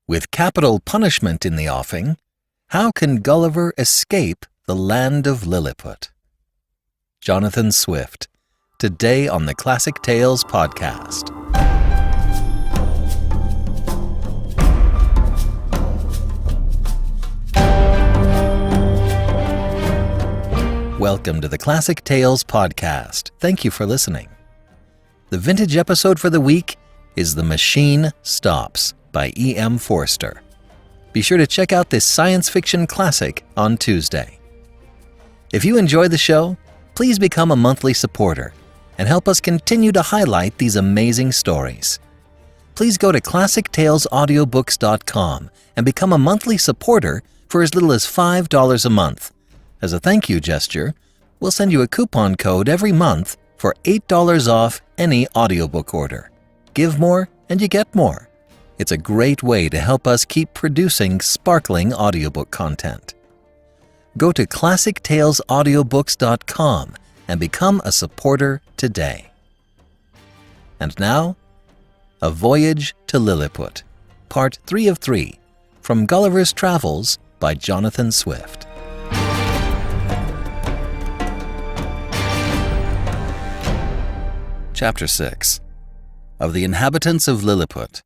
With capital punishment in the offing, how can Gulliver escape the land of Lilliput? Jonathan Swift, today on the Classic Tales podcast. Welcome to the Classic Tales podcast. Thank you for listening. The vintage episode for the week is The Machine Stops by E.M. Forster. Be sure to check out this science fiction classic on Tuesday. If you enjoy the show, please become a monthly supporter and help us continue to highlight these amazing stories. Please go to ClassicTalesAudiobooks.com and become a monthly supporter for as little as $5 a month. As a thank you gesture, we'll send you a coupon code every month for $8 off any audiobook order. Give more and you get more. It's a great way to help us keep producing sparkling audiobook content. Go to ClassicTalesAudiobooks.com and become a supporter today. And now, A Voyage to Lilliput, Part 3 of 3, from Gulliver's Travels by Jonathan Swift. Chapter 6. Of the inhabitants of Lilliput,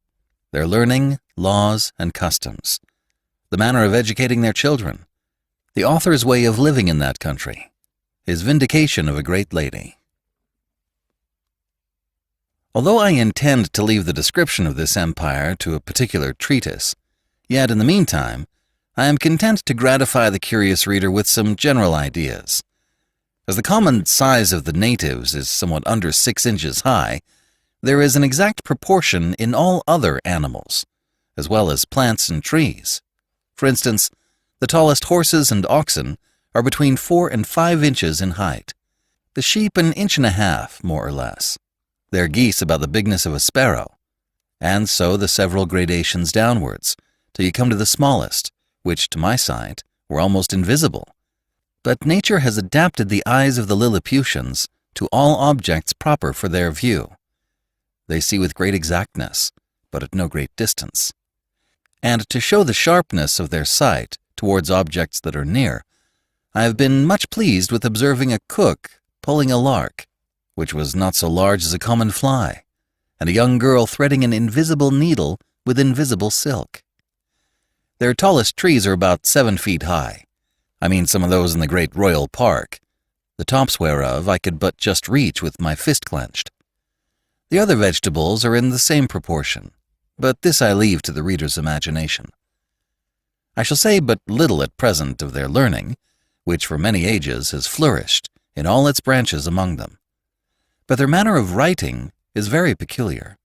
their learning, laws, and customs, the manner of educating their children, the author's way of living in that country, his vindication of a great lady. Although I intend to leave the description of this empire to a particular treatise, yet in the meantime, I am content to gratify the curious reader with some general ideas. As the common size of the natives is somewhat under 6 inches high, there is an exact proportion in all other animals, as well as plants and trees. For instance, the tallest horses and oxen are between 4 and 5 inches in height, the sheep 1.5 inches, more or less, their geese about the bigness of a sparrow, and so the several gradations downwards, till you come to the smallest, which, to my sight, were almost invisible. But nature has adapted the eyes of the Lilliputians to all objects proper for their view. They see with great exactness, but at no great distance. And to show the sharpness of their sight towards objects that are near, I have been much pleased with observing a cook pulling a lark, which was not so large as a common fly, and a young girl threading an invisible needle with invisible silk. Their tallest trees are about 7 feet high. I mean some of those in the great Royal Park, the tops whereof I could but just reach with my fist clenched. The other vegetables are in the same proportion, but this I leave to the reader's imagination. I shall say but little at present of their learning, which for many ages has flourished in all its branches among them. But their manner of writing is very peculiar,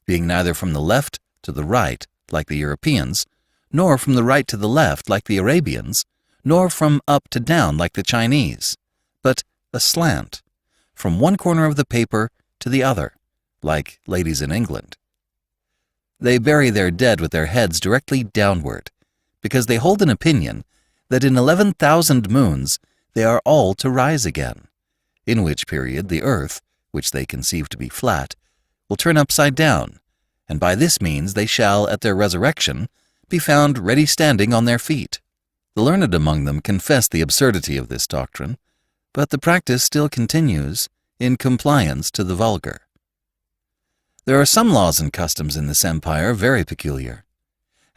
being neither from the left to the right, like the Europeans, nor from the right to the left, like the Arabians, nor from up to down, like the Chinese, but aslant, from one corner of the paper to the other, like ladies in England. They bury their dead with their heads directly downward, because they hold an opinion that in 11,000 moons they are all to rise again, in which period the earth, which they conceive to be flat, will turn upside down, and by this means they shall, at their resurrection, be found ready standing on their feet. The learned among them confess the absurdity of this doctrine, but the practice still continues in compliance to the vulgar. There are some laws and customs in this empire very peculiar,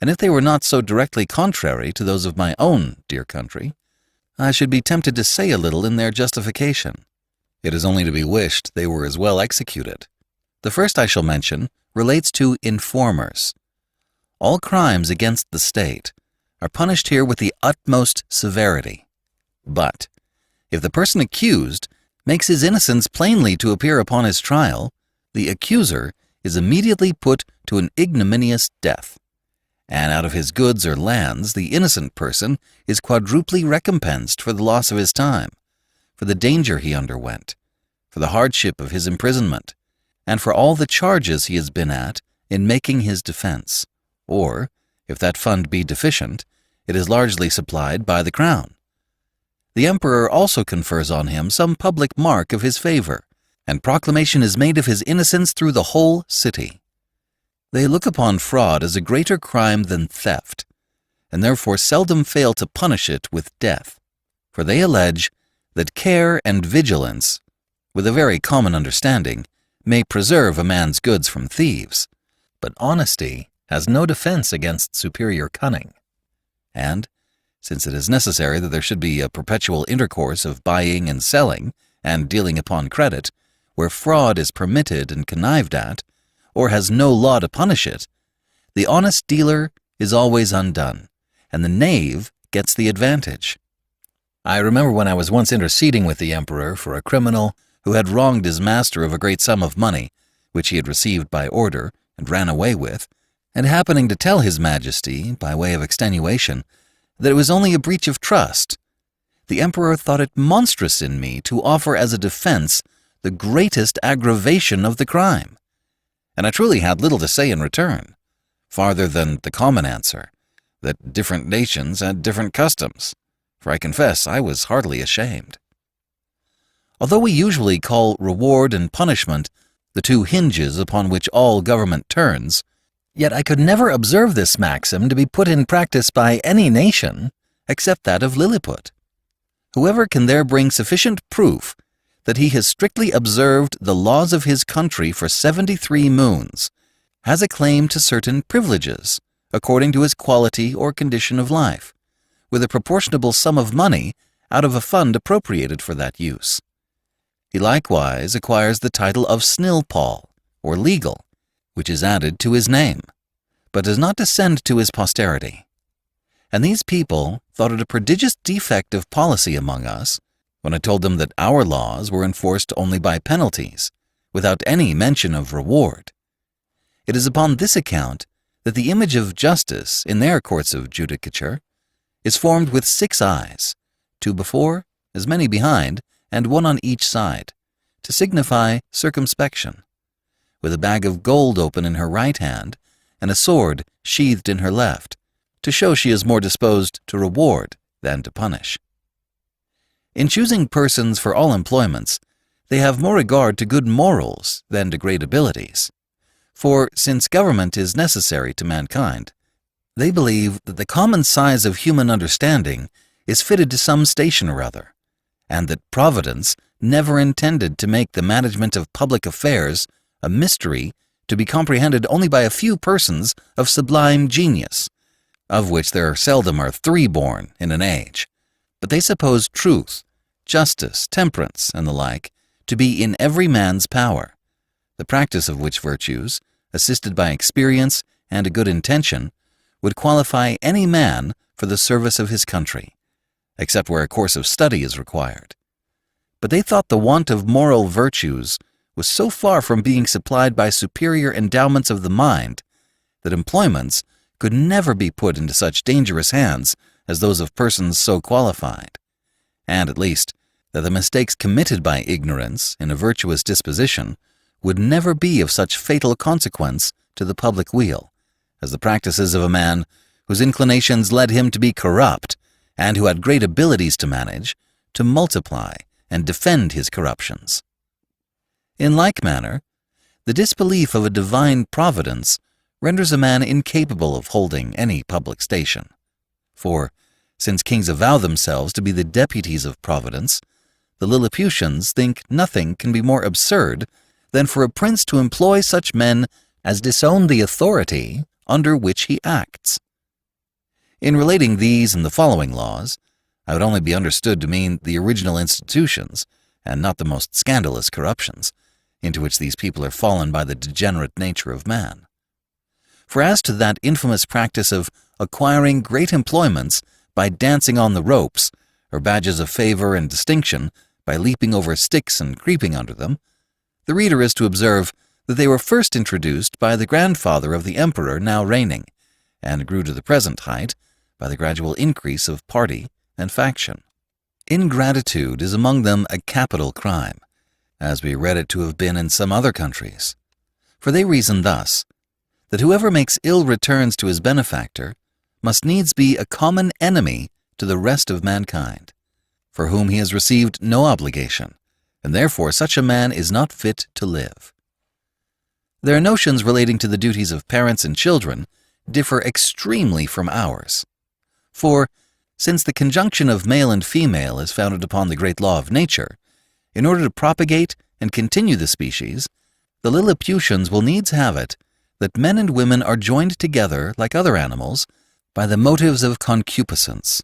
and if they were not so directly contrary to those of my own dear country, I should be tempted to say a little in their justification. It is only to be wished they were as well executed. The first I shall mention relates to informers. All crimes against the state are punished here with the utmost severity. But if the person accused makes his innocence plainly to appear upon his trial, the accuser is immediately put to an ignominious death, and out of his goods or lands the innocent person is quadruply recompensed for the loss of his time, for the danger he underwent, for the hardship of his imprisonment, and for all the charges he has been at in making his defense, or, if that fund be deficient, it is largely supplied by the crown. The emperor also confers on him some public mark of his favor, and proclamation is made of his innocence through the whole city. They look upon fraud as a greater crime than theft, and therefore seldom fail to punish it with death. For they allege that care and vigilance, with a very common understanding, may preserve a man's goods from thieves, but honesty has no defense against superior cunning. And, since it is necessary that there should be a perpetual intercourse of buying and selling and dealing upon credit, where fraud is permitted and connived at, or has no law to punish it, the honest dealer is always undone, and the knave gets the advantage. I remember when I was once interceding with the emperor for a criminal who had wronged his master of a great sum of money, which he had received by order and ran away with, and happening to tell his majesty, by way of extenuation, that it was only a breach of trust. The emperor thought it monstrous in me to offer as a defense the greatest aggravation of the crime, and I truly had little to say in return, farther than the common answer, that different nations had different customs, for I confess I was heartily ashamed. Although we usually call reward and punishment the two hinges upon which all government turns, yet I could never observe this maxim to be put in practice by any nation except that of Lilliput. Whoever can there bring sufficient proof that he has strictly observed the laws of his country for 73 moons has a claim to certain privileges according to his quality or condition of life, with a proportionable sum of money out of a fund appropriated for that use. He likewise acquires the title of Snilpaul, or legal, which is added to his name, but does not descend to his posterity. And these people thought it a prodigious defect of policy among us when I told them that our laws were enforced only by penalties, without any mention of reward. It is upon this account that the image of justice in their courts of judicature is formed with 6 eyes, 2 before, as many behind, and 1 on each side, to signify circumspection, with a bag of gold open in her right hand, and a sword sheathed in her left, to show she is more disposed to reward than to punish. In choosing persons for all employments, they have more regard to good morals than to great abilities. For, since government is necessary to mankind, they believe that the common size of human understanding is fitted to some station or other, and that Providence never intended to make the management of public affairs a mystery to be comprehended only by a few persons of sublime genius, of which there seldom are 3 born in an age. But they suppose truth, justice, temperance, and the like, to be in every man's power, the practice of which virtues, assisted by experience and a good intention, would qualify any man for the service of his country, except where a course of study is required. But they thought the want of moral virtues was so far from being supplied by superior endowments of the mind that employments could never be put into such dangerous hands as those of persons so qualified, and at least that the mistakes committed by ignorance in a virtuous disposition would never be of such fatal consequence to the public weal as the practices of a man whose inclinations led him to be corrupt, and who had great abilities to manage, to multiply and defend his corruptions. In like manner, the disbelief of a divine providence renders a man incapable of holding any public station. For, since kings avow themselves to be the deputies of Providence, the Lilliputians think nothing can be more absurd than for a prince to employ such men as disown the authority under which he acts. In relating these and the following laws, I would only be understood to mean the original institutions, and not the most scandalous corruptions, into which these people are fallen by the degenerate nature of man. For as to that infamous practice of acquiring great employments by dancing on the ropes, or badges of favor and distinction by leaping over sticks and creeping under them, the reader is to observe that they were first introduced by the grandfather of the emperor now reigning, and grew to the present height by the gradual increase of party and faction. Ingratitude is among them a capital crime, as we read it to have been in some other countries. For they reason thus, that whoever makes ill returns to his benefactor must needs be a common enemy to the rest of mankind, for whom he has received no obligation, and therefore such a man is not fit to live. Their notions relating to the duties of parents and children differ extremely from ours. For, since the conjunction of male and female is founded upon the great law of nature, in order to propagate and continue the species, the Lilliputians will needs have it that men and women are joined together like other animals by the motives of concupiscence,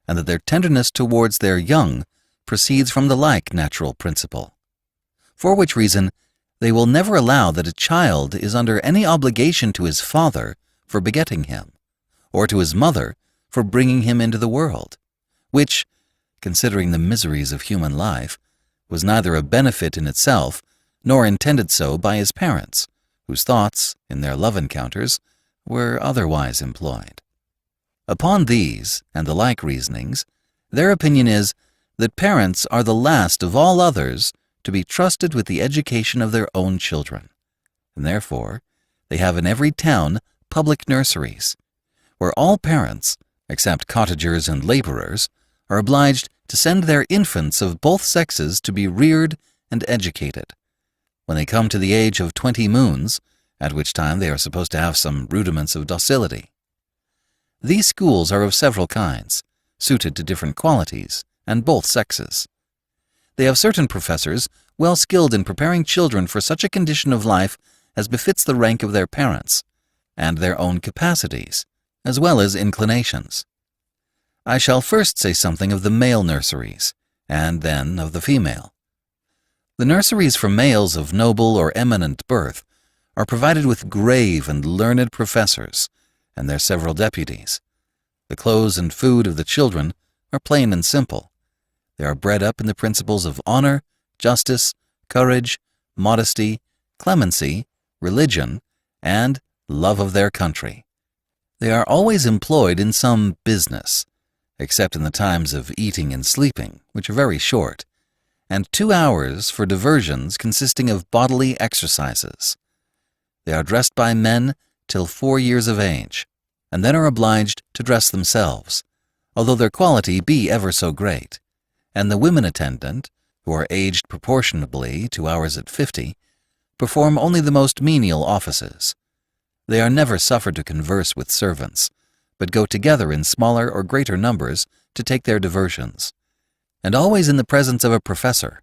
and that their tenderness towards their young proceeds from the like natural principle. For which reason, they will never allow that a child is under any obligation to his father for begetting him, or to his mother for bringing him into the world, which, considering the miseries of human life, was neither a benefit in itself, nor intended so by his parents, whose thoughts, in their love encounters, were otherwise employed. Upon these, and the like reasonings, their opinion is that parents are the last of all others to be trusted with the education of their own children, and therefore they have in every town public nurseries, where all parents, except cottagers and laborers, are obliged to send their infants of both sexes to be reared and educated. When they come to the age of 20 moons, at which time they are supposed to have some rudiments of docility. These schools are of several kinds, suited to different qualities, and both sexes. They have certain professors well skilled in preparing children for such a condition of life as befits the rank of their parents, and their own capacities, as well as inclinations. I shall first say something of the male nurseries, and then of the female. The nurseries for males of noble or eminent birth are provided with grave and learned professors, and their several deputies. The clothes and food of the children are plain and simple. They are bred up in the principles of honor, justice, courage, modesty, clemency, religion, and love of their country. They are always employed in some business, except in the times of eating and sleeping, which are very short, and 2 hours for diversions consisting of bodily exercises. They are dressed by men till 4 years of age, and then are obliged to dress themselves, although their quality be ever so great, and the women attendant, who are aged proportionably to ours at 50, perform only the most menial offices. They are never suffered to converse with servants, but go together in smaller or greater numbers to take their diversions, and always in the presence of a professor,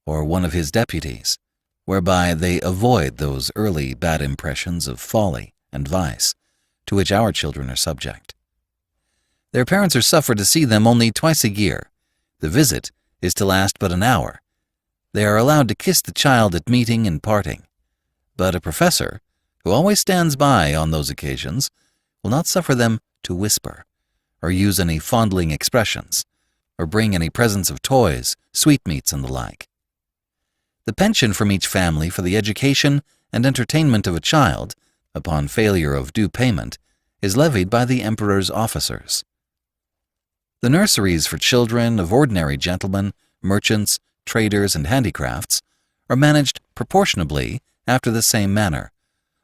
or one of his deputies, whereby they avoid those early bad impressions of folly and vice to which our children are subject. Their parents are suffered to see them only twice a year. The visit is to last but an hour. They are allowed to kiss the child at meeting and parting, but a professor, who always stands by on those occasions, will not suffer them to whisper, or use any fondling expressions, or bring any presents of toys, sweetmeats, and the like. The pension from each family for the education and entertainment of a child, upon failure of due payment, is levied by the emperor's officers. The nurseries for children of ordinary gentlemen, merchants, traders, and handicrafts are managed proportionably after the same manner.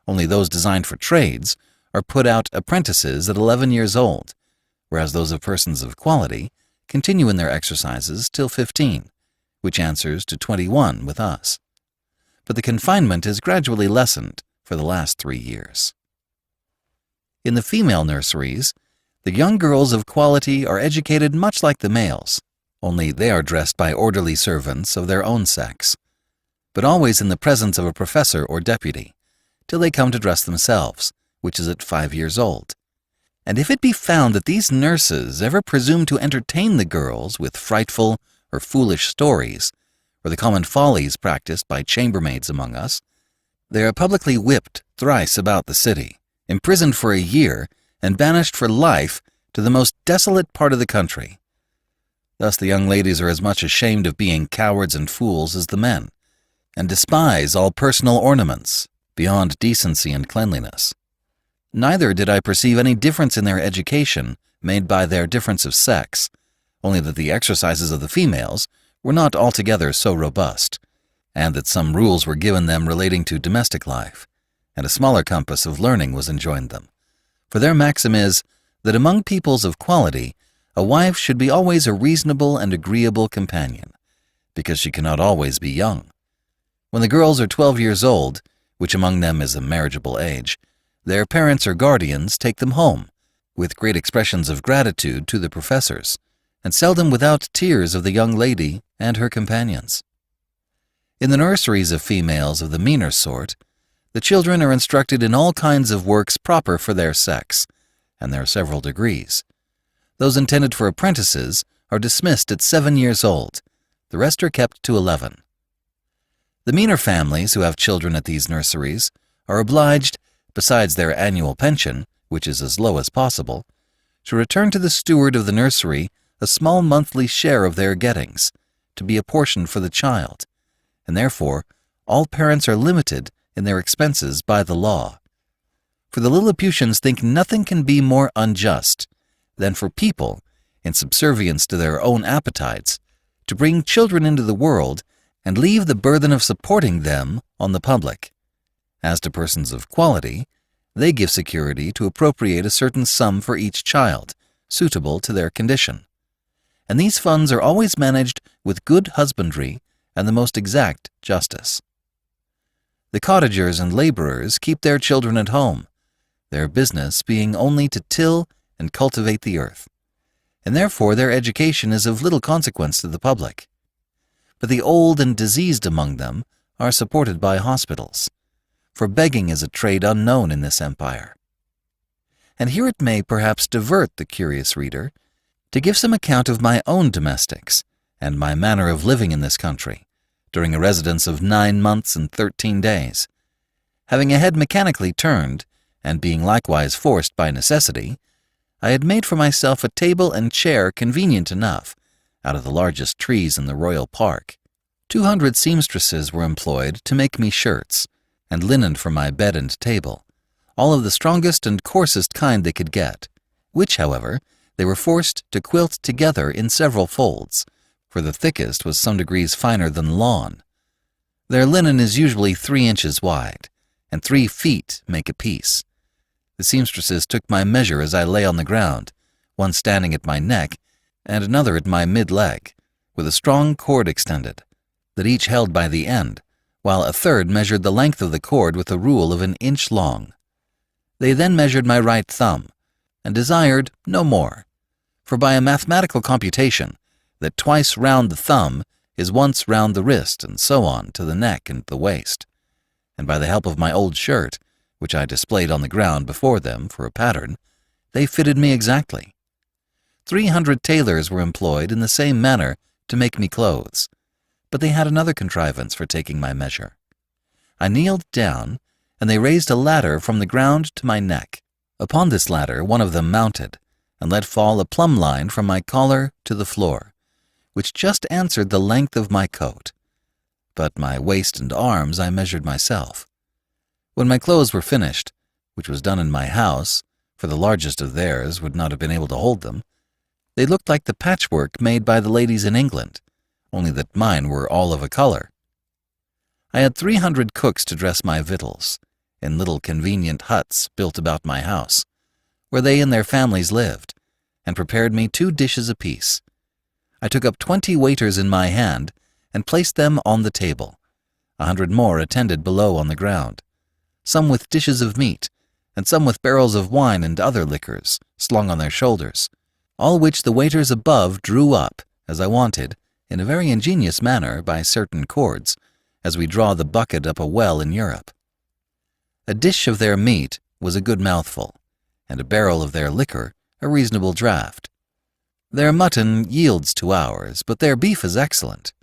Only those designed for trades are put out apprentices at 11 years old, whereas those of persons of quality continue in their exercises till 15, which answers to 21 with us. But the confinement is gradually lessened for the last 3 years. In the female nurseries, the young girls of quality are educated much like the males, only they are dressed by orderly servants of their own sex, but always in the presence of a professor or deputy, till they come to dress themselves, which is at 5 years old. And if it be found that these nurses ever presume to entertain the girls with frightful or foolish stories, or the common follies practiced by chambermaids among us, they are publicly whipped thrice about the city, imprisoned for a year, and banished for life to the most desolate part of the country. Thus the young ladies are as much ashamed of being cowards and fools as the men, and despise all personal ornaments, beyond decency and cleanliness. Neither did I perceive any difference in their education made by their difference of sex, only that the exercises of the females were not altogether so robust, and that some rules were given them relating to domestic life, and a smaller compass of learning was enjoined them. For their maxim is, that among peoples of quality, a wife should be always a reasonable and agreeable companion, because she cannot always be young. When the girls are 12 years old, which among them is a marriageable age, their parents or guardians take them home, with great expressions of gratitude to the professors, and seldom without tears of the young lady and her companions. In the nurseries of females of the meaner sort, the children are instructed in all kinds of works proper for their sex, and there are several degrees. Those intended for apprentices are dismissed at 7 years old. The rest are kept to 11. The meaner families who have children at these nurseries are obliged, besides their annual pension, which is as low as possible, to return to the steward of the nursery a small monthly share of their gettings, to be apportioned for the child, and therefore all parents are limited in their expenses by the law. For the Lilliputians think nothing can be more unjust than for people, in subservience to their own appetites, to bring children into the world and leave the burden of supporting them on the public. As to persons of quality, they give security to appropriate a certain sum for each child, suitable to their condition. And these funds are always managed with good husbandry and the most exact justice. The cottagers and laborers keep their children at home, their business being only to till and cultivate the earth, and therefore their education is of little consequence to the public. But the old and diseased among them are supported by hospitals, for begging is a trade unknown in this empire. And here it may perhaps divert the curious reader to give some account of my own domestics and my manner of living in this country, during a residence of 9 months and 13 days. Having a head mechanically turned, and being likewise forced by necessity, I had made for myself a table and chair convenient enough, out of the largest trees in the royal park. 200 seamstresses were employed to make me shirts, and linen for my bed and table, all of the strongest and coarsest kind they could get, which, however, they were forced to quilt together in several folds, for the thickest was some degrees finer than lawn. Their linen is usually 3 inches wide, and 3 feet make a piece. The seamstresses took my measure as I lay on the ground, one standing at my neck and another at my mid-leg, with a strong cord extended, that each held by the end, while a third measured the length of the cord with a rule of 1 inch long. They then measured my right thumb, and desired no more, for by a mathematical computation, that twice round the thumb is once round the wrist, and so on to the neck and the waist. And by the help of my old shirt, which I displayed on the ground before them for a pattern, they fitted me exactly. 300 tailors were employed in the same manner to make me clothes, but they had another contrivance for taking my measure. I kneeled down, and they raised a ladder from the ground to my neck. Upon this ladder one of them mounted, and let fall a plumb line from my collar to the floor, which just answered the length of my coat. But my waist and arms I measured myself. When my clothes were finished, which was done in my house, for the largest of theirs would not have been able to hold them, they looked like the patchwork made by the ladies in England, only that mine were all of a color. I had 300 cooks to dress my victuals, in little convenient huts built about my house, where they and their families lived, and prepared me 2 dishes apiece. I took up 20 waiters in my hand, and placed them on the table. 100 more attended below on the ground, some with dishes of meat, and some with barrels of wine and other liquors slung on their shoulders, all which the waiters above drew up, as I wanted, in a very ingenious manner by certain cords, as we draw the bucket up a well in Europe. A dish of their meat was a good mouthful, and a barrel of their liquor a reasonable draught. Their mutton yields to ours, but their beef is excellent.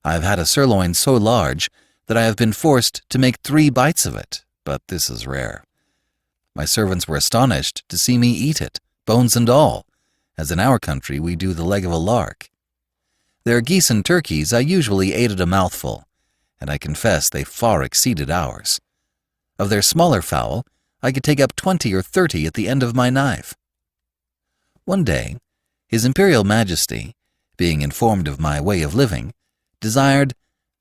I have had a sirloin so large that I have been forced to make 3 bites of it, but this is rare. My servants were astonished to see me eat it, bones and all, as in our country we do the leg of a lark. Their geese and turkeys I usually ate at a mouthful, and I confess they far exceeded ours. Of their smaller fowl, I could take up 20 or 30 at the end of my knife. One day, His Imperial Majesty, being informed of my way of living, desired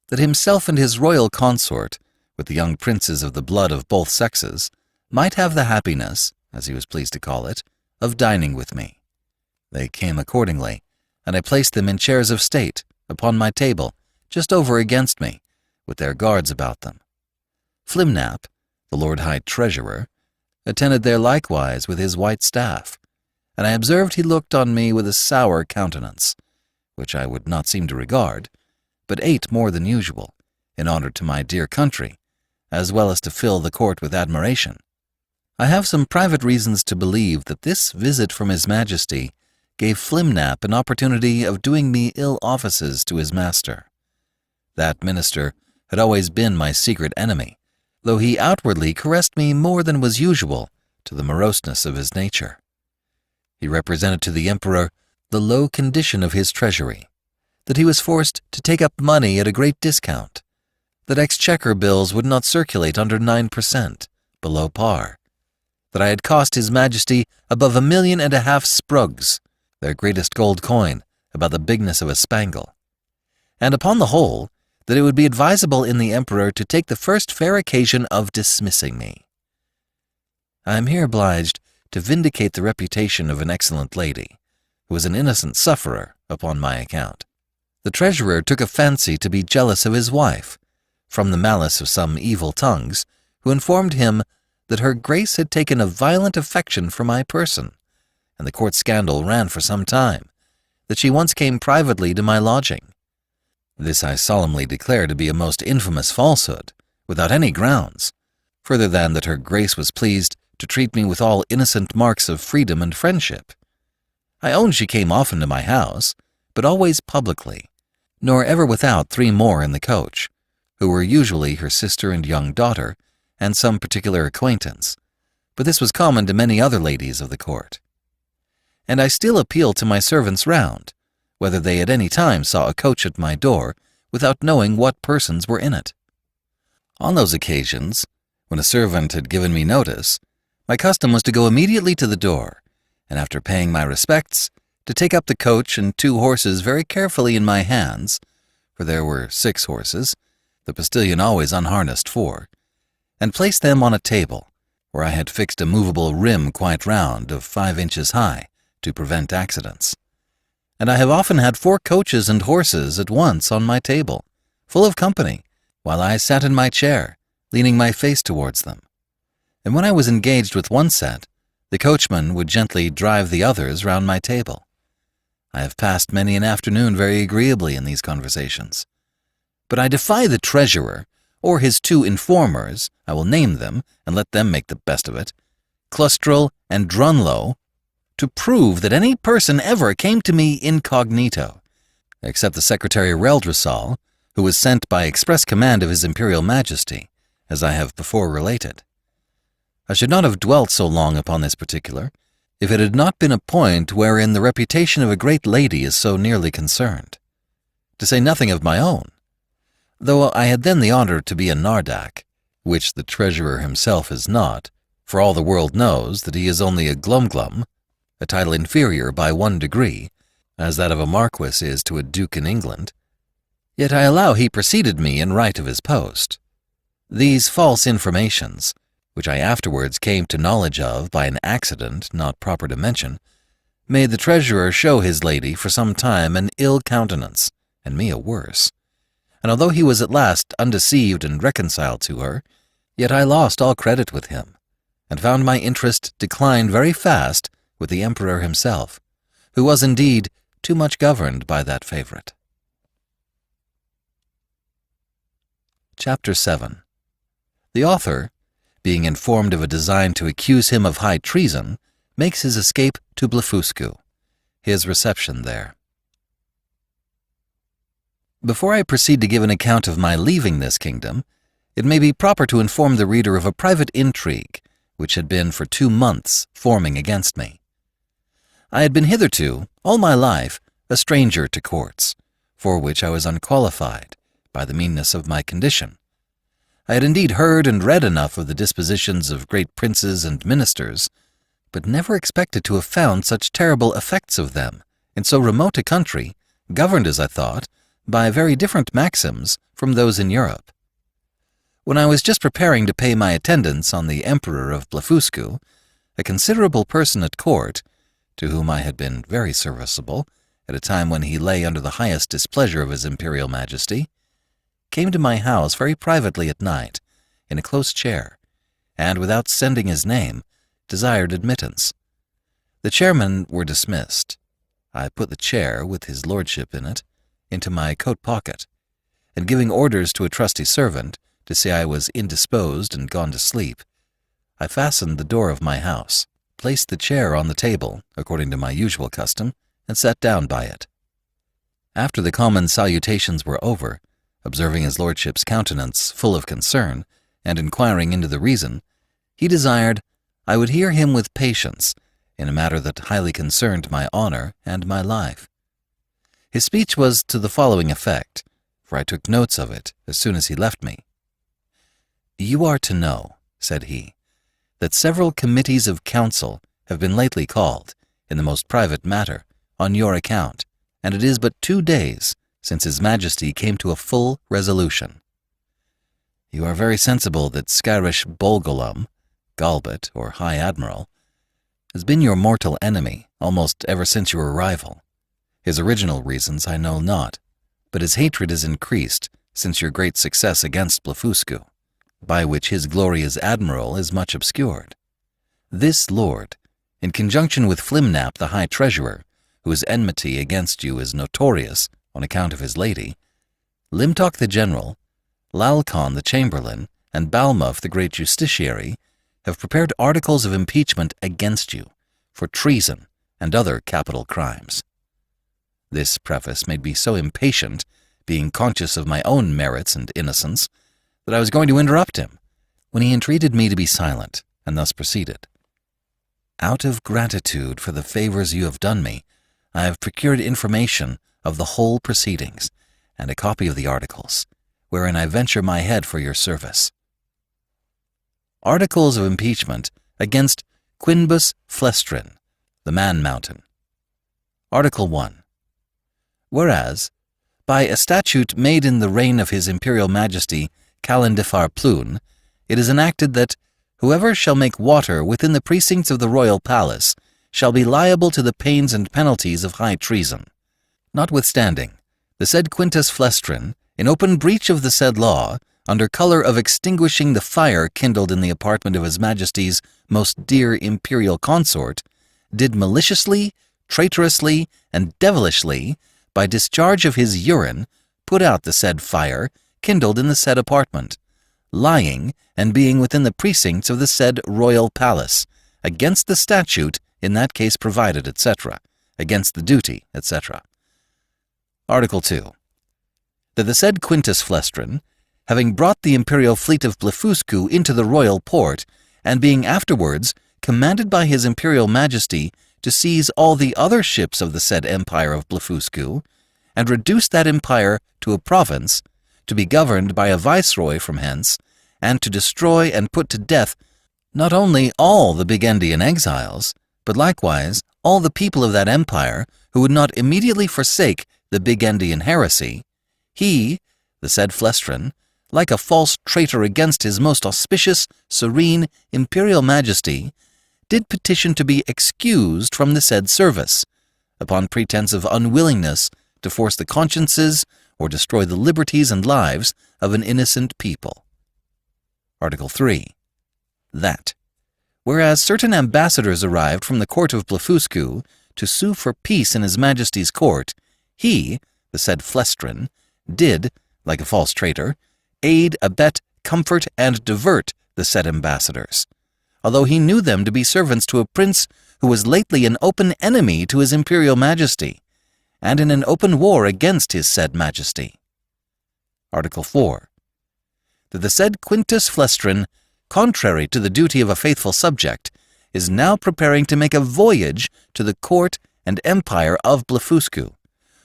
that himself and his royal consort, with the young princes of the blood of both sexes, might have the happiness, as he was pleased to call it, of dining with me. They came accordingly, and I placed them in chairs of state, upon my table, just over against me, with their guards about them. Flimnap, the Lord High Treasurer, attended there likewise with his white staff, and I observed he looked on me with a sour countenance, which I would not seem to regard, but ate more than usual, in honor to my dear country, as well as to fill the court with admiration. I have some private reasons to believe that this visit from His Majesty gave Flimnap an opportunity of doing me ill offices to his master. That minister had always been my secret enemy, though he outwardly caressed me more than was usual to the moroseness of his nature. He represented to the emperor the low condition of his treasury, that he was forced to take up money at a great discount, that exchequer bills would not circulate under 9%, below par, that I had cost His Majesty above 1.5 million sprugs, their greatest gold coin, about the bigness of a spangle, and upon the whole, that it would be advisable in the emperor to take the first fair occasion of dismissing me. I am here obliged to vindicate the reputation of an excellent lady, who was an innocent sufferer upon my account. The treasurer took a fancy to be jealous of his wife, from the malice of some evil tongues, who informed him that her grace had taken a violent affection for my person, and the court scandal ran for some time, that she once came privately to my lodging. This I solemnly declare to be a most infamous falsehood, without any grounds, further than that her grace was pleased to treat me with all innocent marks of freedom and friendship. I own she came often to my house, but always publicly, nor ever without 3 more in the coach, who were usually her sister and young daughter, and some particular acquaintance, but this was common to many other ladies of the court. And I still appeal to my servants round, whether they at any time saw a coach at my door without knowing what persons were in it. On those occasions, when a servant had given me notice, my custom was to go immediately to the door, and after paying my respects, to take up the coach and 2 horses very carefully in my hands, for there were 6 horses, the postilion always unharnessed 4, and place them on a table, where I had fixed a movable rim quite round of 5 inches high, to prevent accidents. And I have often had 4 coaches and horses at once on my table, full of company, while I sat in my chair, leaning my face towards them. And when I was engaged with one set, the coachman would gently drive the others round my table. I have passed many an afternoon very agreeably in these conversations. But I defy the treasurer, or his 2 informers, I will name them, and let them make the best of it, Clustrel and Drunlow, to prove that any person ever came to me incognito, except the Secretary Reldresal, who was sent by express command of His Imperial Majesty, as I have before related. I should not have dwelt so long upon this particular, if it had not been a point wherein the reputation of a great lady is so nearly concerned, to say nothing of my own, though I had then the honor to be a Nardak, which the treasurer himself is not, for all the world knows that he is only a glumglum, a title inferior by 1 degree, as that of a marquis is to a duke in England. Yet I allow he preceded me in right of his post. These false informations, which I afterwards came to knowledge of by an accident not proper to mention, made the treasurer show his lady for some time an ill countenance, and me a worse. And although he was at last undeceived and reconciled to her, yet I lost all credit with him, and found my interest decline very fast with the emperor himself, who was indeed too much governed by that favorite. Chapter 7. The author, being informed of a design to accuse him of high treason, makes his escape to Blefuscu, his reception there. Before I proceed to give an account of my leaving this kingdom, it may be proper to inform the reader of a private intrigue which had been for 2 months forming against me. I had been hitherto, all my life, a stranger to courts, for which I was unqualified by the meanness of my condition. I had indeed heard and read enough of the dispositions of great princes and ministers, but never expected to have found such terrible effects of them in so remote a country, governed, as I thought, by very different maxims from those in Europe. When I was just preparing to pay my attendance on the Emperor of Blefuscu, a considerable person at court, to whom I had been very serviceable at a time when he lay under the highest displeasure of His Imperial Majesty, came to my house very privately at night, in a close chair, and without sending his name, desired admittance. The chairmen were dismissed. I put the chair, with his lordship in it, into my coat pocket, and giving orders to a trusty servant to say I was indisposed and gone to sleep, I fastened the door of my house, placed the chair on the table, according to my usual custom, and sat down by it. After the common salutations were over, observing his lordship's countenance full of concern, and inquiring into the reason, he desired I would hear him with patience in a matter that highly concerned my honor and my life. His speech was to the following effect, for I took notes of it as soon as he left me. "You are to know," said he, "that several committees of council have been lately called, in the most private matter, on your account, and it is but 2 days since His Majesty came to a full resolution. You are very sensible that Skyrish Bolgolam, Galbet, or High Admiral, has been your mortal enemy almost ever since your arrival. His original reasons I know not, but his hatred is increased since your great success against Blefuscu, by which his glory as admiral is much obscured. This lord, in conjunction with Flimnap the High Treasurer, whose enmity against you is notorious on account of his lady, Limtok the General, Lalcon the Chamberlain, and Balmuff the Great Justiciary, have prepared articles of impeachment against you for treason and other capital crimes. This preface made me so impatient, being conscious of my own merits and innocence, that I was going to interrupt him, when he entreated me to be silent, and thus proceeded. Out of gratitude for the favors you have done me, I have procured information of the whole proceedings, and a copy of the articles, wherein I venture my head for your service. Articles of impeachment against Quinbus Flestrin, the Man Mountain. Article 1. Whereas, by a statute made in the reign of His Imperial Majesty Calendifar Plune, it is enacted that whoever shall make water within the precincts of the royal palace shall be liable to the pains and penalties of high treason. Notwithstanding, the said Quintus Flestrin, in open breach of the said law, under colour of extinguishing the fire kindled in the apartment of His Majesty's most dear imperial consort, did maliciously, traitorously, and devilishly, by discharge of his urine, put out the said fire kindled in the said apartment, lying and being within the precincts of the said royal palace, against the statute in that case provided, etc., against the duty, etc. Article 2. That the said Quintus Flestrin, having brought the imperial fleet of Blefuscu into the royal port, and being afterwards commanded by His Imperial Majesty to seize all the other ships of the said empire of Blefuscu, and reduce that empire to a province, to be governed by a viceroy from hence, and to destroy and put to death not only all the Bigendian exiles, but likewise all the people of that empire who would not immediately forsake the Bigendian heresy, he, the said Flestrin, like a false traitor against his most auspicious, serene, imperial majesty, did petition to be excused from the said service, upon pretense of unwillingness to force the consciences or destroy the liberties and lives of an innocent people. Article 3. That, whereas certain ambassadors arrived from the court of Blefuscu to sue for peace in His Majesty's court, he, the said Flestrin, did, like a false traitor, aid, abet, comfort, and divert the said ambassadors, although he knew them to be servants to a prince who was lately an open enemy to His Imperial Majesty, and in an open war against his said Majesty. Article 4. That the said Quintus Flestrin, contrary to the duty of a faithful subject, is now preparing to make a voyage to the court and empire of Blefuscu,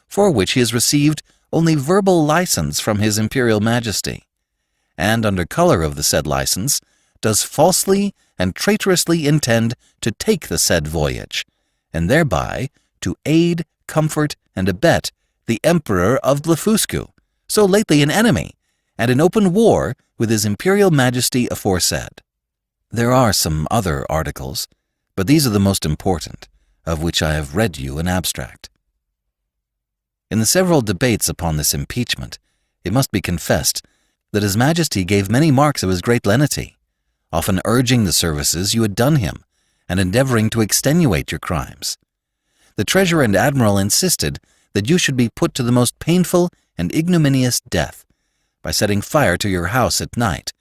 for which he has received only verbal license from His Imperial Majesty, and under colour of the said license, does falsely and traitorously intend to take the said voyage, and thereby to aid, comfort, and abet the Emperor of Blefuscu, so lately an enemy, and in open war with His Imperial Majesty aforesaid. There are some other articles, but these are the most important, of which I have read you an abstract. In the several debates upon this impeachment, it must be confessed that His Majesty gave many marks of his great lenity, often urging the services you had done him and endeavoring to extenuate your crimes. The treasurer and admiral insisted that you should be put to the most painful and ignominious death by setting fire to your house at night,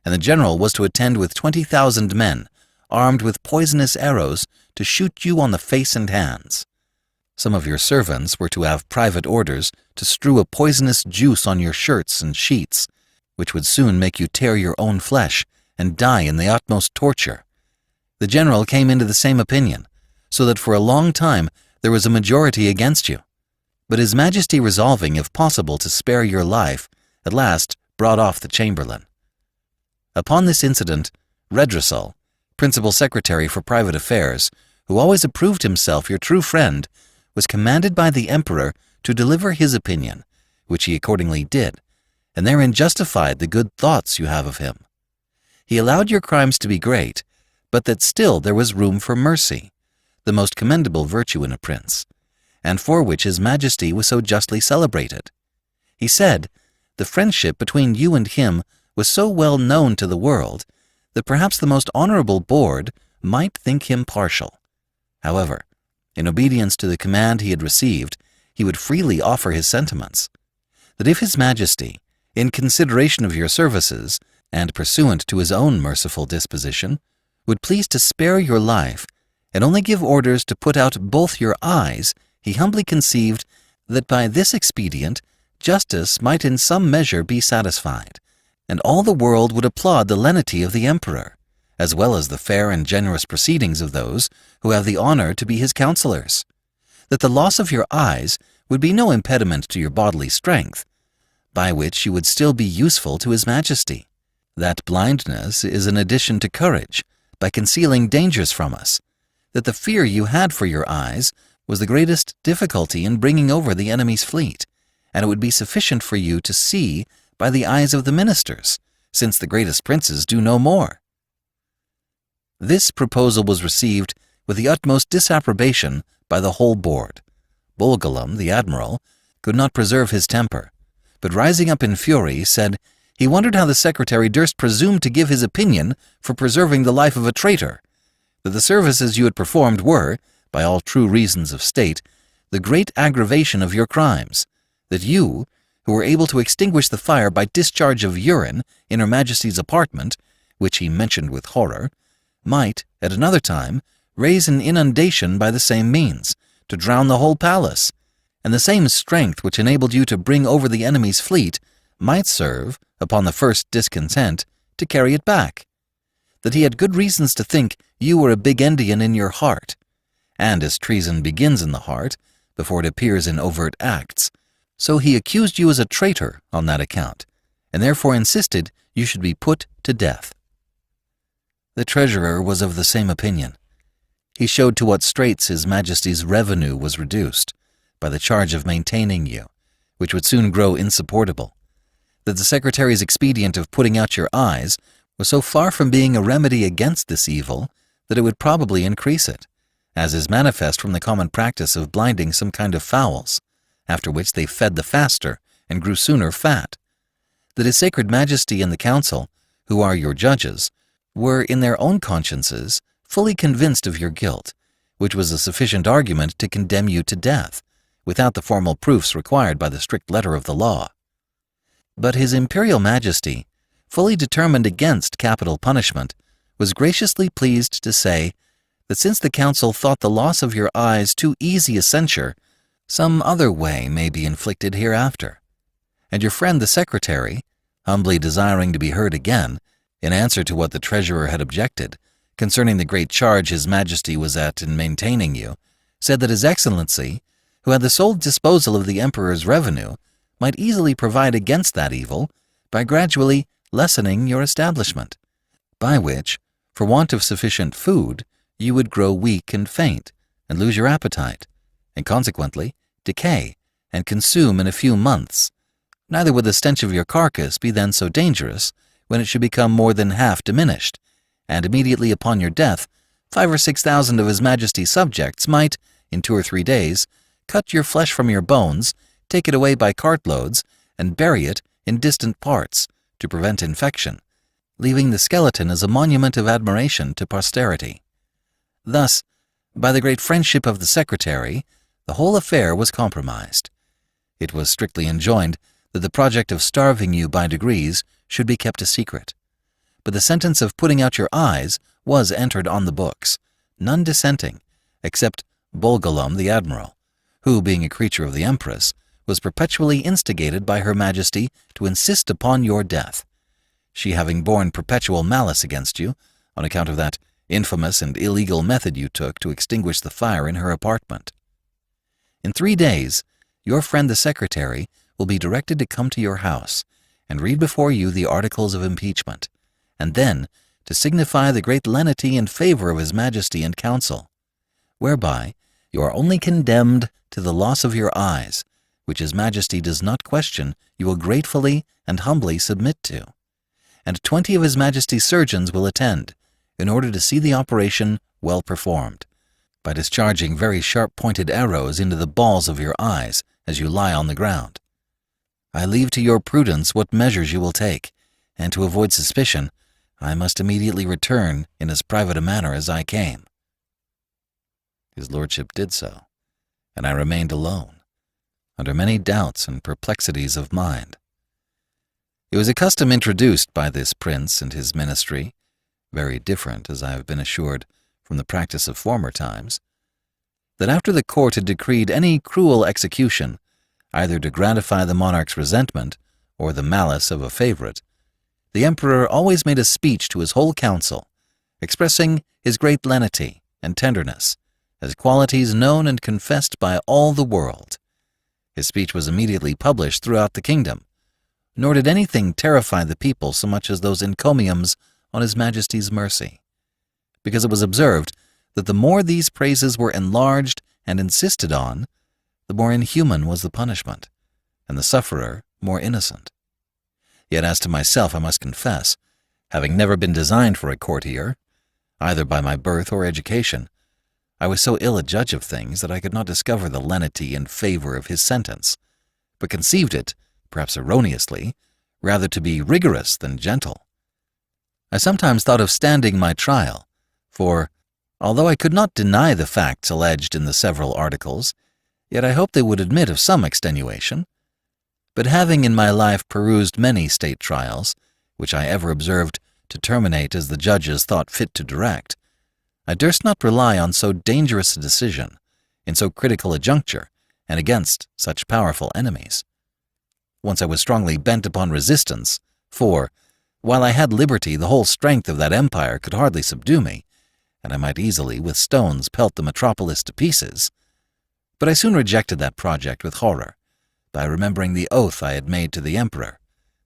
and the general was to attend with 20,000 men, armed with poisonous arrows, to shoot you on the face and hands. Some of your servants were to have private orders to strew a poisonous juice on your shirts and sheets, which would soon make you tear your own flesh and die in the utmost torture. The general came into the same opinion, so that for a long time there was a majority against you. But His Majesty, resolving, if possible, to spare your life, at last brought off the chamberlain. Upon this incident, Redressal, principal secretary for private affairs, who always approved himself your true friend, was commanded by the emperor to deliver his opinion, which he accordingly did, and therein justified the good thoughts you have of him. He allowed your crimes to be great, but that still there was room for mercy, the most commendable virtue in a prince, and for which His Majesty was so justly celebrated. He said, the friendship between you and him was so well known to the world that perhaps the most honorable board might think him partial. However, in obedience to the command he had received, he would freely offer his sentiments, that if His Majesty, in consideration of your services, and pursuant to his own merciful disposition, would please to spare your life, and only give orders to put out both your eyes, he humbly conceived that by this expedient justice might in some measure be satisfied, and all the world would applaud the lenity of the emperor, as well as the fair and generous proceedings of those who have the honor to be his counselors, that the loss of your eyes would be no impediment to your bodily strength, by which you would still be useful to His Majesty. That blindness is an addition to courage, by concealing dangers from us, that the fear you had for your eyes was the greatest difficulty in bringing over the enemy's fleet, and it would be sufficient for you to see by the eyes of the ministers, since the greatest princes do no more. This proposal was received with the utmost disapprobation by the whole board. Bolgolam, the admiral, could not preserve his temper, but rising up in fury, said he wondered how the secretary durst presume to give his opinion for preserving the life of a traitor, that the services you had performed were, by all true reasons of state, the great aggravation of your crimes, that you, who were able to extinguish the fire by discharge of urine in Her Majesty's apartment, which he mentioned with horror, might, at another time, raise an inundation by the same means, to drown the whole palace, and the same strength which enabled you to bring over the enemy's fleet might serve, upon the first discontent, to carry it back, that he had good reasons to think you were a Bigendian in your heart, and as treason begins in the heart, before it appears in overt acts, so he accused you as a traitor on that account, and therefore insisted you should be put to death. The treasurer was of the same opinion. He showed to what straits His Majesty's revenue was reduced by the charge of maintaining you, which would soon grow insupportable, that the secretary's expedient of putting out your eyes was so far from being a remedy against this evil that it would probably increase it, as is manifest from the common practice of blinding some kind of fowls, after which they fed the faster and grew sooner fat, that His Sacred Majesty and the council, who are your judges, were in their own consciences fully convinced of your guilt, which was a sufficient argument to condemn you to death, without the formal proofs required by the strict letter of the law. But His Imperial Majesty, fully determined against capital punishment, was graciously pleased to say that since the council thought the loss of your eyes too easy a censure, some other way may be inflicted hereafter, and your friend the secretary, humbly desiring to be heard again, in answer to what the treasurer had objected, concerning the great charge His Majesty was at in maintaining you, said that His Excellency, who had the sole disposal of the Emperor's revenue, might easily provide against that evil by gradually lessening your establishment, by which, for want of sufficient food, you would grow weak and faint, and lose your appetite, and consequently decay and consume in a few months. Neither would the stench of your carcass be then so dangerous when it should become more than half diminished, and immediately upon your death 5,000 or 6,000 of His Majesty's subjects might, in 2 or 3 days, cut your flesh from your bones, take it away by cartloads, and bury it in distant parts, to prevent infection, leaving the skeleton as a monument of admiration to posterity. Thus, by the great friendship of the secretary, the whole affair was compromised. It was strictly enjoined that the project of starving you by degrees should be kept a secret. But the sentence of putting out your eyes was entered on the books, none dissenting, except Bolgolam the admiral, who, being a creature of the Empress, was perpetually instigated by Her Majesty to insist upon your death, she having borne perpetual malice against you on account of that infamous and illegal method you took to extinguish the fire in her apartment. In 3 days, your friend the secretary will be directed to come to your house and read before you the articles of impeachment, and then to signify the great lenity and favor of His Majesty and Council, whereby you are only condemned to the loss of your eyes, which His Majesty does not question you will gratefully and humbly submit to. And 20 of His Majesty's surgeons will attend, in order to see the operation well performed, by discharging very sharp-pointed arrows into the balls of your eyes as you lie on the ground. I leave to your prudence what measures you will take, and to avoid suspicion, I must immediately return in as private a manner as I came. His lordship did so, and I remained alone, under many doubts and perplexities of mind. It was a custom introduced by this prince and his ministry, very different, as I have been assured, from the practice of former times, that after the court had decreed any cruel execution, either to gratify the monarch's resentment or the malice of a favorite, the emperor always made a speech to his whole council, expressing his great lenity and tenderness as qualities known and confessed by all the world. His speech was immediately published throughout the kingdom, nor did anything terrify the people so much as those encomiums on His Majesty's mercy, because it was observed that the more these praises were enlarged and insisted on, the more inhuman was the punishment, and the sufferer more innocent. Yet as to myself, I must confess, having never been designed for a courtier, either by my birth or education, I was so ill a judge of things that I could not discover the lenity and favor of his sentence, but conceived it, perhaps erroneously, rather to be rigorous than gentle. I sometimes thought of standing my trial, for, although I could not deny the facts alleged in the several articles, yet I hoped they would admit of some extenuation. But having in my life perused many state trials, which I ever observed to terminate as the judges thought fit to direct, I durst not rely on so dangerous a decision, in so critical a juncture, and against such powerful enemies. Once I was strongly bent upon resistance, for, while I had liberty, the whole strength of that empire could hardly subdue me, and I might easily with stones pelt the metropolis to pieces. But I soon rejected that project with horror, by remembering the oath I had made to the emperor,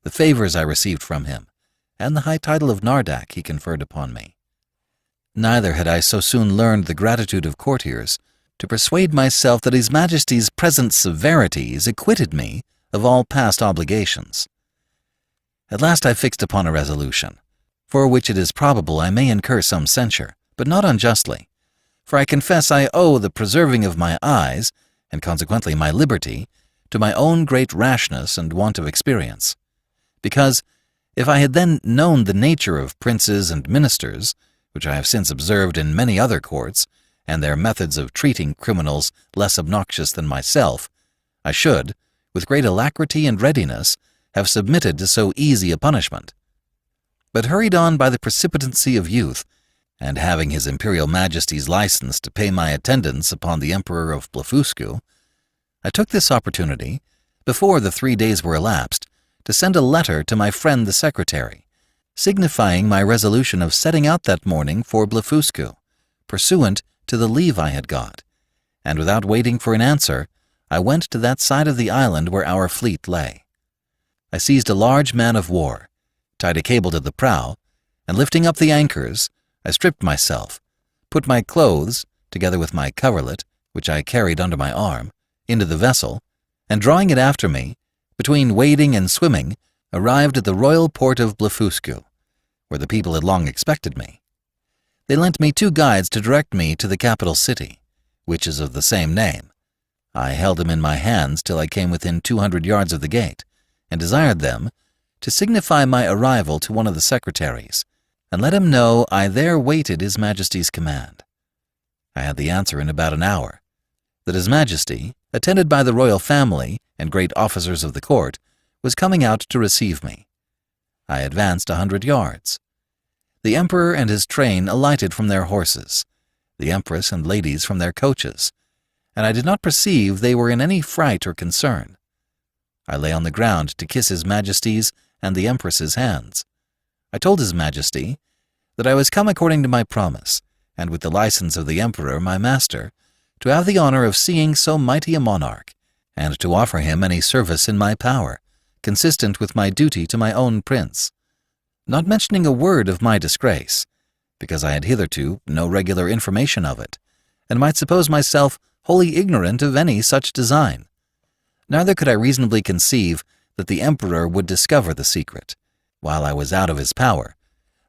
the favors I received from him, and the high title of Nardak he conferred upon me. Neither had I so soon learned the gratitude of courtiers to persuade myself that His Majesty's present severities acquitted me of all past obligations. At last I fixed upon a resolution, for which it is probable I may incur some censure, but not unjustly, for I confess I owe the preserving of my eyes, and consequently my liberty, to my own great rashness and want of experience. Because, if I had then known the nature of princes and ministers, which I have since observed in many other courts, and their methods of treating criminals less obnoxious than myself, I should, with great alacrity and readiness, have submitted to so easy a punishment. But hurried on by the precipitancy of youth, and having His Imperial Majesty's license to pay my attendance upon the Emperor of Blefuscu, I took this opportunity, before the 3 days were elapsed, to send a letter to my friend the secretary, signifying my resolution of setting out that morning for Blefuscu, pursuant to the leave I had got, and without waiting for an answer, I went to that side of the island where our fleet lay. I seized a large man of war, tied a cable to the prow, and lifting up the anchors, I stripped myself, put my clothes, together with my coverlet, which I carried under my arm, into the vessel, and drawing it after me, between wading and swimming, arrived at the royal port of Blefuscu, where the people had long expected me. They lent me 2 guides to direct me to the capital city, which is of the same name. I held them in my hands till I came within 200 yards of the gate, and desired them to signify my arrival to one of the secretaries, and let him know I there waited His Majesty's command. I had the answer in about an hour, that His Majesty, attended by the royal family and great officers of the court, was coming out to receive me. I advanced 100 yards. The Emperor and his train alighted from their horses, the Empress and ladies from their coaches, and I did not perceive they were in any fright or concern. I lay on the ground to kiss His Majesty's and the Empress's hands. I told His Majesty that I was come according to my promise, and with the license of the Emperor, my master, to have the honor of seeing so mighty a monarch, and to offer him any service in my power, consistent with my duty to my own prince, not mentioning a word of my disgrace, because I had hitherto no regular information of it, and might suppose myself wholly ignorant of any such design. Neither could I reasonably conceive that the Emperor would discover the secret, while I was out of his power,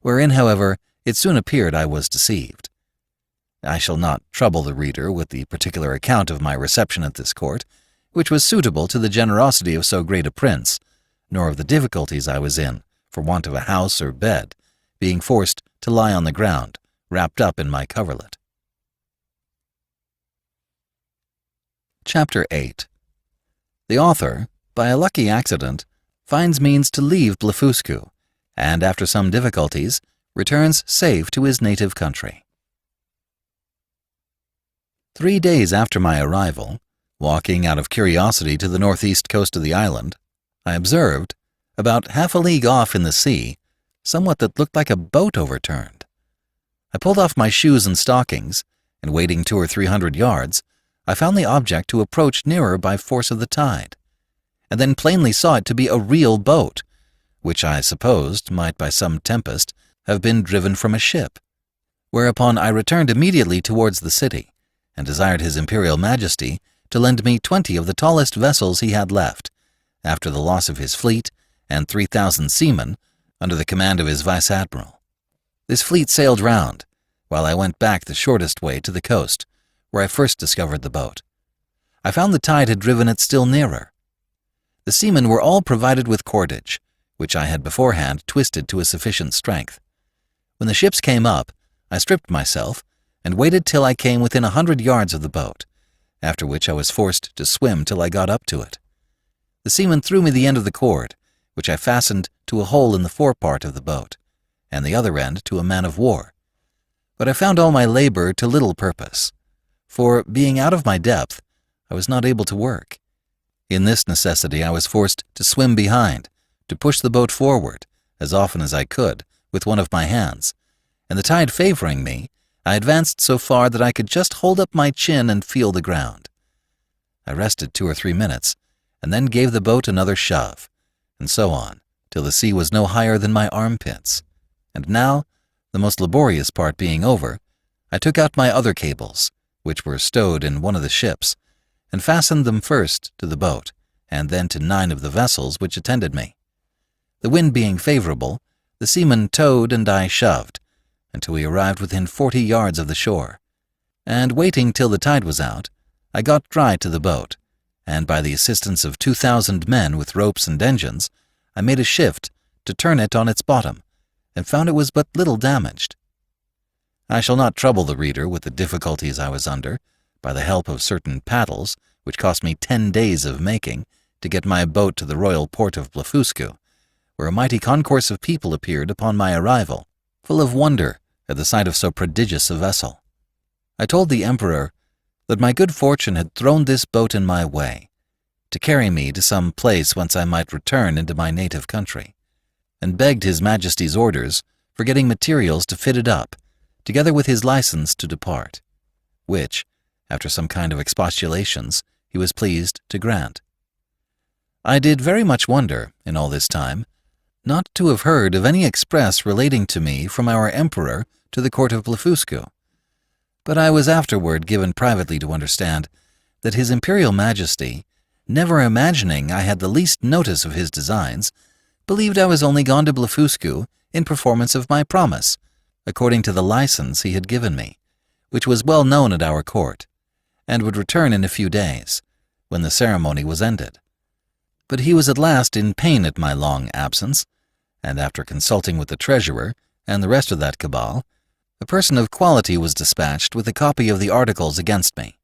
wherein, however, it soon appeared I was deceived. I shall not trouble the reader with the particular account of my reception at this court, which was suitable to the generosity of so great a prince, nor of the difficulties I was in, for want of a house or bed, being forced to lie on the ground, wrapped up in my coverlet. Chapter 8. The author, by a lucky accident, finds means to leave Blefuscu, and after some difficulties, returns safe to his native country. 3 days after my arrival, walking out of curiosity to the northeast coast of the island, I observed, about half a league off in the sea, somewhat that looked like a boat overturned. I pulled off my shoes and stockings, and wading 200 or 300 yards, I found the object to approach nearer by force of the tide, and then plainly saw it to be a real boat, which I supposed might by some tempest have been driven from a ship. Whereupon I returned immediately towards the city, and desired His Imperial Majesty to lend me 20 of the tallest vessels he had left, after the loss of his fleet and 3,000 seamen under the command of his vice-admiral. This fleet sailed round, while I went back the shortest way to the coast, where I first discovered the boat. I found the tide had driven it still nearer. The seamen were all provided with cordage, which I had beforehand twisted to a sufficient strength. When the ships came up, I stripped myself, and waited till I came within 100 yards of the boat, after which I was forced to swim till I got up to it. The seaman threw me the end of the cord, which I fastened to a hole in the forepart of the boat, and the other end to a man-of-war. But I found all my labor to little purpose, for, being out of my depth, I was not able to work. In this necessity I was forced to swim behind, to push the boat forward, as often as I could, with one of my hands, and the tide favoring me, I advanced so far that I could just hold up my chin and feel the ground. I rested 2 or 3 minutes, and then gave the boat another shove, and so on, till the sea was no higher than my armpits. And now, the most laborious part being over, I took out my other cables, which were stowed in one of the ships, and fastened them first to the boat, and then to 9 of the vessels which attended me. The wind being favorable, the seamen towed and I shoved, until we arrived within 40 yards of the shore, and waiting till the tide was out, I got dry to the boat, and by the assistance of 2,000 men with ropes and engines, I made a shift to turn it on its bottom, and found it was but little damaged. I shall not trouble the reader with the difficulties I was under, by the help of certain paddles, which cost me 10 days of making, to get my boat to the royal port of Blefuscu, where a mighty concourse of people appeared upon my arrival, full of wonder at the sight of so prodigious a vessel. I told the Emperor that my good fortune had thrown this boat in my way, to carry me to some place whence I might return into my native country, and begged His Majesty's orders for getting materials to fit it up, together with his license to depart, which, after some kind of expostulations, he was pleased to grant. I did very much wonder, in all this time, not to have heard of any express relating to me from our Emperor to the court of Blefuscu, but I was afterward given privately to understand that His Imperial Majesty, never imagining I had the least notice of his designs, believed I was only gone to Blefuscu in performance of my promise, according to the license he had given me, which was well known at our court, and would return in a few days, when the ceremony was ended. But he was at last in pain at my long absence, and after consulting with the treasurer and the rest of that cabal, a person of quality was dispatched with a copy of the articles against me.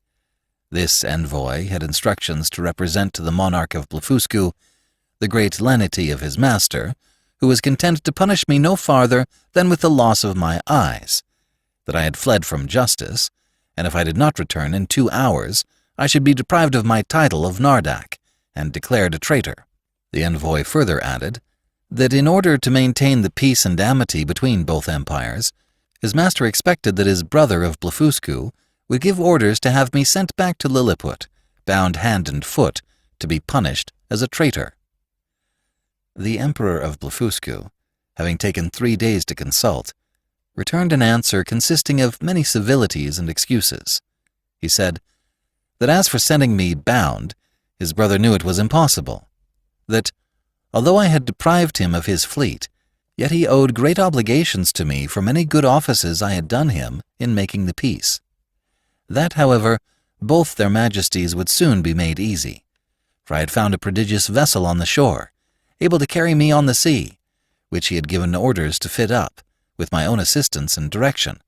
This envoy had instructions to represent to the monarch of Blefuscu the great lenity of his master, who was content to punish me no farther than with the loss of my eyes, that I had fled from justice, and if I did not return in 2 hours, I should be deprived of my title of Nardak and declared a traitor. The envoy further added that in order to maintain the peace and amity between both empires, his master expected that his brother of Blefuscu would give orders to have me sent back to Lilliput, bound hand and foot, to be punished as a traitor. The Emperor of Blefuscu, having taken 3 days to consult, returned an answer consisting of many civilities and excuses. He said that as for sending me bound, his brother knew it was impossible, that, although I had deprived him of his fleet, yet he owed great obligations to me for many good offices I had done him in making the peace. That, however, both their majesties would soon be made easy, for I had found a prodigious vessel on the shore, able to carry me on the sea, which he had given orders to fit up, with my own assistance and direction,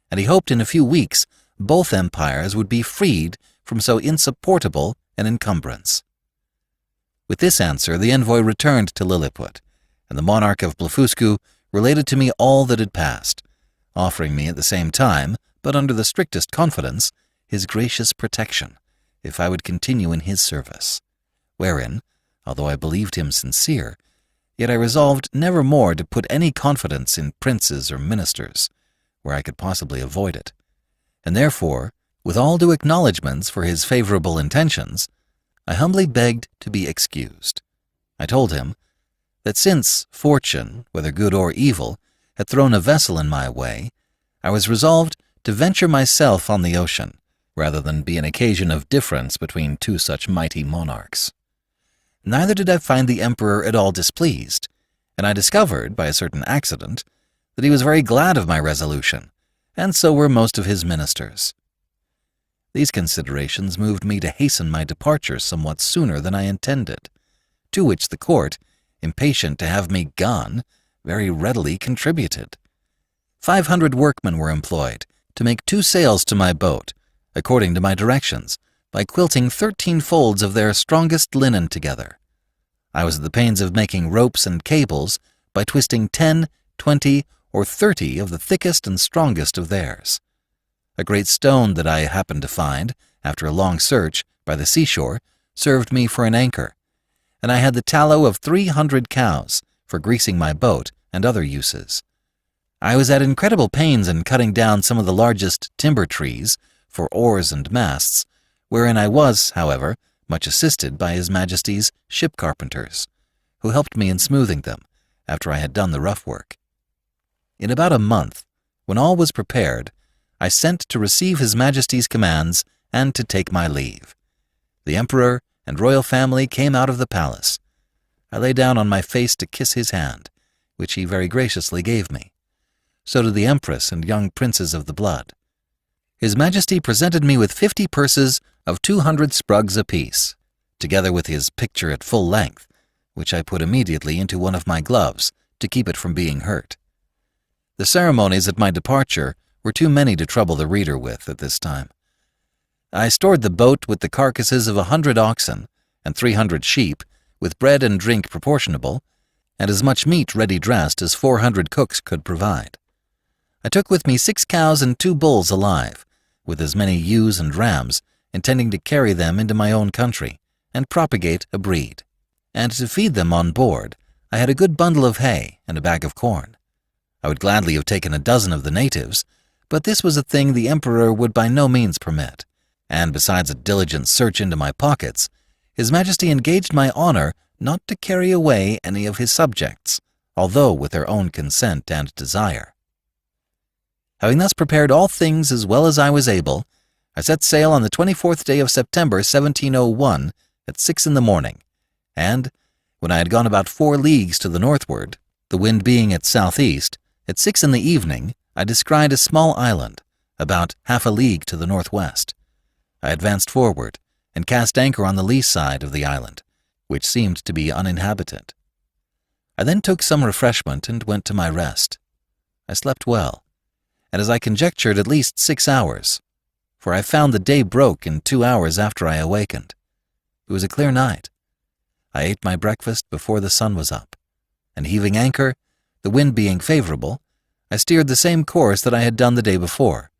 and he hoped in a few weeks both empires would be freed from so insupportable an encumbrance. With this answer the envoy returned to Lilliput, and the monarch of Blefuscu related to me all that had passed, offering me at the same time, but under the strictest confidence, his gracious protection, if I would continue in his service, wherein, although I believed him sincere, yet I resolved never more to put any confidence in princes or ministers, where I could possibly avoid it, and therefore, with all due acknowledgments for his favorable intentions, I humbly begged to be excused. I told him that since fortune, whether good or evil, had thrown a vessel in my way, I was resolved to venture myself on the ocean, rather than be an occasion of difference between 2 such mighty monarchs. Neither did I find the emperor at all displeased, and I discovered, by a certain accident, that he was very glad of my resolution, and so were most of his ministers. These considerations moved me to hasten my departure somewhat sooner than I intended, to which the court, impatient to have me gone, very readily contributed. 500 workmen were employed to make 2 sails to my boat, according to my directions, by quilting 13 folds of their strongest linen together. I was at the pains of making ropes and cables by twisting 10, 20, or 30 of the thickest and strongest of theirs. A great stone that I happened to find, after a long search, by the seashore, served me for an anchor, and I had the tallow of 300 cows for greasing my boat and other uses. I was at incredible pains in cutting down some of the largest timber trees for oars and masts, wherein I was, however, much assisted by His Majesty's ship carpenters, who helped me in smoothing them after I had done the rough work. In about a month, when all was prepared, I sent to receive His Majesty's commands and to take my leave. The Emperor and royal family came out of the palace. I lay down on my face to kiss his hand, which he very graciously gave me. So did the Empress and young princes of the blood. His Majesty presented me with 50 purses of 200 sprugs apiece, together with his picture at full length, which I put immediately into one of my gloves to keep it from being hurt. The ceremonies at my departure were too many to trouble the reader with at this time. I stored the boat with the carcasses of 100 oxen and 300 sheep, with bread and drink proportionable, and as much meat ready dressed as 400 cooks could provide. I took with me 6 cows and 2 bulls alive, with as many ewes and rams, intending to carry them into my own country and propagate a breed. And to feed them on board, I had a good bundle of hay and a bag of corn. I would gladly have taken a dozen of the natives, but this was a thing the Emperor would by no means permit, and besides a diligent search into my pockets, His Majesty engaged my honor not to carry away any of his subjects, although with their own consent and desire. Having thus prepared all things as well as I was able, I set sail on the 24th day of September 1701 at 6 in the morning, and, when I had gone about 4 leagues to the northward, the wind being at southeast, at 6 in the evening I descried a small island, about half a league to the northwest. I advanced forward, and cast anchor on the lee side of the island, which seemed to be uninhabited. I then took some refreshment and went to my rest. I slept well, and as I conjectured, at least 6 hours, for I found the day broke in 2 hours after I awakened. It was a clear night. I ate my breakfast before the sun was up, and heaving anchor, the wind being favorable, I steered the same course that I had done the day before,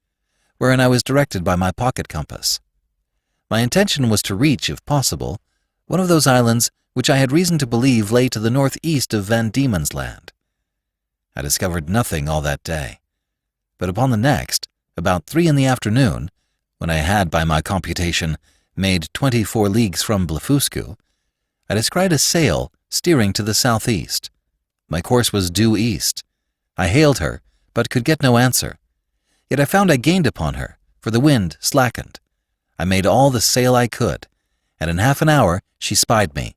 wherein I was directed by my pocket compass. My intention was to reach, if possible, one of those islands which I had reason to believe lay to the northeast of Van Diemen's Land. I discovered nothing all that day, but upon the next, about 3 in the afternoon, when I had, by my computation, made 24 leagues from Blefuscu, I descried a sail steering to the southeast. My course was due east. I hailed her, but could get no answer. Yet I found I gained upon her, for the wind slackened. I made all the sail I could, and in half an hour she spied me,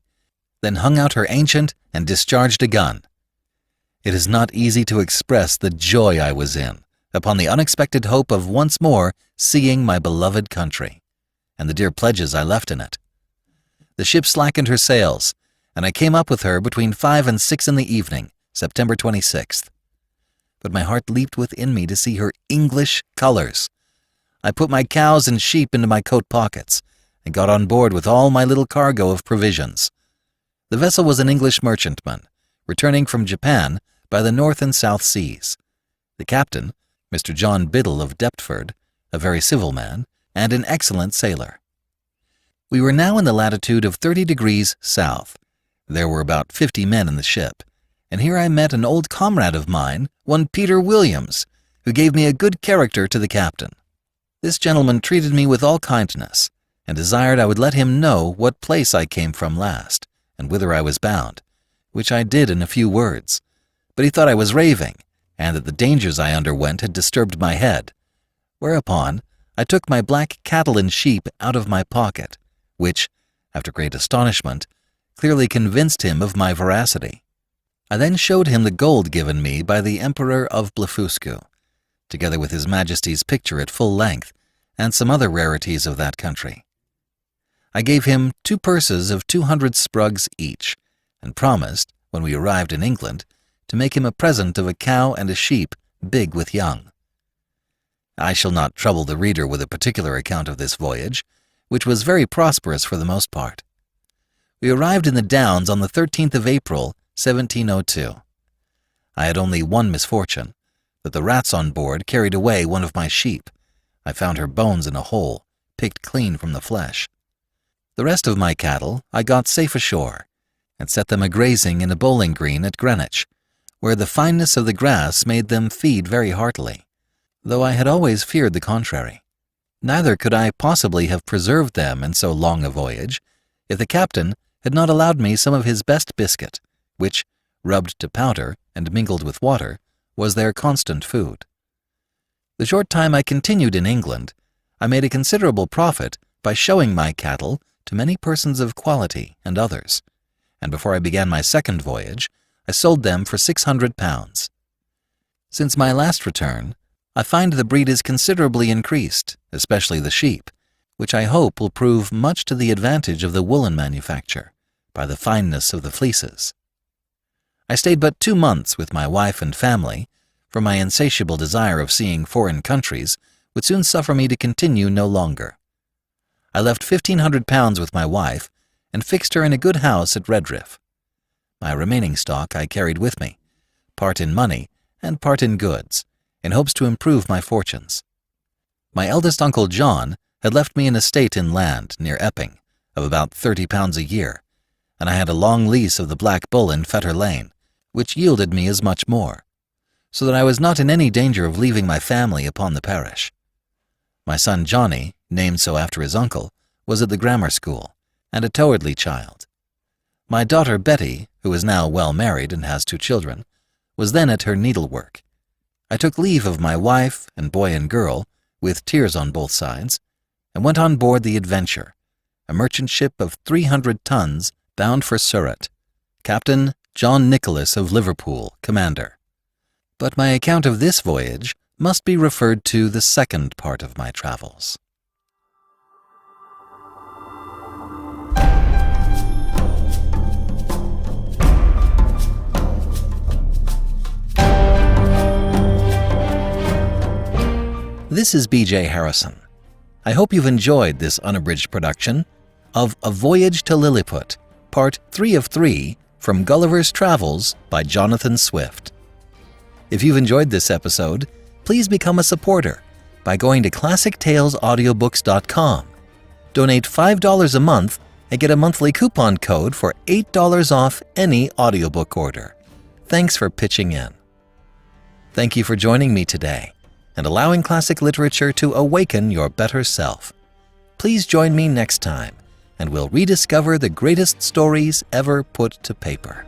then hung out her ancient and discharged a gun. It is not easy to express the joy I was in upon the unexpected hope of once more seeing my beloved country, and the dear pledges I left in it. The ship slackened her sails, and I came up with her between 5 and 6 in the evening, September 26th. But my heart leaped within me to see her English colors. I put my cows and sheep into my coat pockets, and got on board with all my little cargo of provisions. The vessel was an English merchantman, returning from Japan by the North and South Seas. The captain, Mr. John Biddle of Deptford, a very civil man, and an excellent sailor. We were now in the latitude of 30 degrees south. There were about 50 men in the ship, and here I met an old comrade of mine, one Peter Williams, who gave me a good character to the captain. This gentleman treated me with all kindness, and desired I would let him know what place I came from last, and whither I was bound, which I did in a few words, but he thought I was raving, and that the dangers I underwent had disturbed my head, whereupon I took my black cattle and sheep out of my pocket, which, after great astonishment, clearly convinced him of my veracity. I then showed him the gold given me by the Emperor of Blefuscu, together with His Majesty's picture at full length, and some other rarities of that country. I gave him 2 purses of 200 sprugs each, and promised, when we arrived in England, to make him a present of a cow and a sheep big with young. I shall not trouble the reader with a particular account of this voyage, which was very prosperous for the most part. We arrived in the Downs on the 13th of April, 1702. I had only one misfortune, that the rats on board carried away one of my sheep. I found her bones in a hole, picked clean from the flesh. The rest of my cattle I got safe ashore, and set them a-grazing in a bowling green at Greenwich, where the fineness of the grass made them feed very heartily, though I had always feared the contrary. Neither could I possibly have preserved them in so long a voyage, if the captain had not allowed me some of his best biscuit, which, rubbed to powder and mingled with water, was their constant food. The short time I continued in England, I made a considerable profit by showing my cattle to many persons of quality and others, and before I began my second voyage, I sold them for £600. Since my last return, I find the breed is considerably increased, especially the sheep, which I hope will prove much to the advantage of the woolen manufacture, by the fineness of the fleeces. I stayed but 2 months with my wife and family, for my insatiable desire of seeing foreign countries would soon suffer me to continue no longer. I left £1,500 with my wife, and fixed her in a good house at Redriff. My remaining stock I carried with me, part in money and part in goods, in hopes to improve my fortunes. My eldest uncle John had left me an estate in land near Epping of about £30 a year, and I had a long lease of the Black Bull in Fetter Lane, which yielded me as much more, so that I was not in any danger of leaving my family upon the parish. My son Johnny, named so after his uncle, was at the grammar school, and a towardly child. My daughter Betty, who is now well married and has 2 children, was then at her needlework. I took leave of my wife and boy and girl, with tears on both sides, and went on board the Adventure, a merchant ship of 300 tons bound for Surat, Captain John Nicholas of Liverpool, commander. But my account of this voyage must be referred to the second part of my travels. This is B.J. Harrison. I hope you've enjoyed this unabridged production of A Voyage to Lilliput, Part 3 of 3 from Gulliver's Travels by Jonathan Swift. If you've enjoyed this episode, please become a supporter by going to ClassicTalesAudiobooks.com. Donate $5 a month and get a monthly coupon code for $8 off any audiobook order. Thanks for pitching in. Thank you for joining me today and allowing classic literature to awaken your better self. Please join me next time, and we'll rediscover the greatest stories ever put to paper.